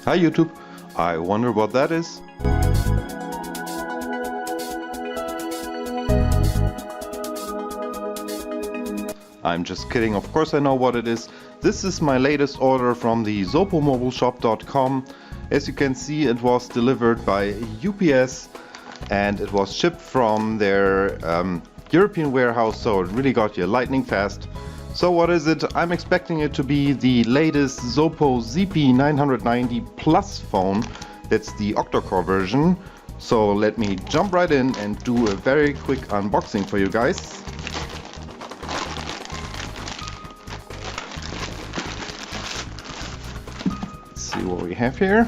Hi YouTube, I wonder what that is. I'm just kidding, of course I know what it is. This is my latest order from the zopomobileshop.com. As you can see, it was delivered by UPS and it was shipped from their European warehouse, so it really got here lightning fast. So what is it? I'm expecting it to be the latest Zopo ZP990 Plus phone. That's the Octa-Core version. So let me jump right in and do a very quick unboxing for you guys. Let's see what we have here.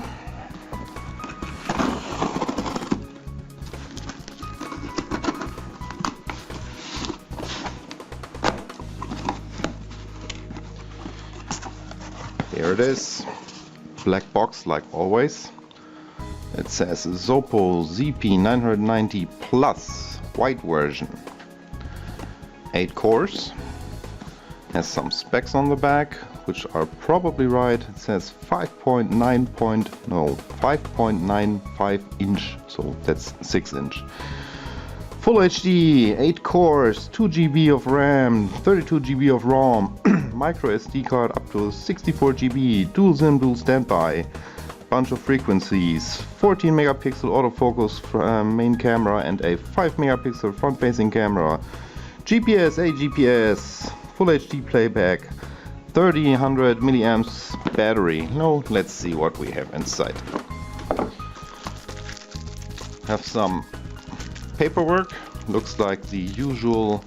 Here it is, black box like always. It says Zopo ZP990 Plus, white version. 8 cores, has some specs on the back, which are probably right. It says 5.95 inch, so that's 6 inch. Full HD, 8 cores, 2 GB of RAM, 32 GB of ROM, micro SD card up to 64 GB, dual SIM, dual standby, bunch of frequencies, 14 megapixel autofocus main camera and a 5 megapixel front facing camera, GPS, AGPS, full HD playback, 3000 milliamps battery. Now let's see what we have inside. Have some paperwork, looks like the usual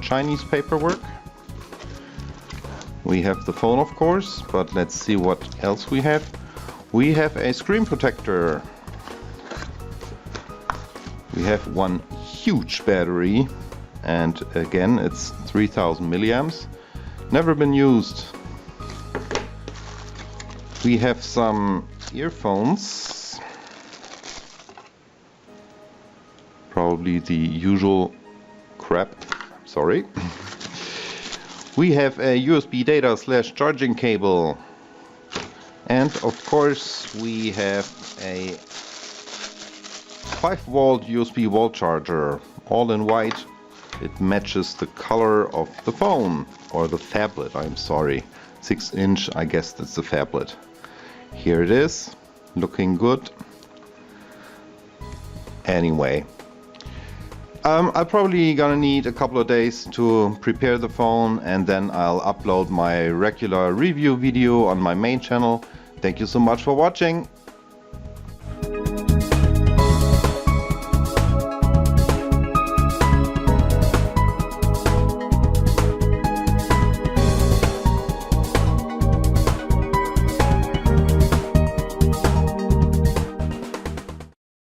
Chinese paperwork. We have the phone, of course, but let's see what else we have. We have a screen protector. We have one huge battery, and again it's 3000 milliamps. Never been used. We have some earphones. Probably the usual crap, sorry. We have a USB data / charging cable, and of course we have a 5-volt USB wall charger, all in white. It matches the color of the phone, or the phablet, I'm sorry. 6 inch, I guess that's the phablet. Here it is, looking good. Anyway. I'm probably gonna need a couple of days to prepare the phone, and then I'll upload my regular review video on my main channel. Thank you so much for watching.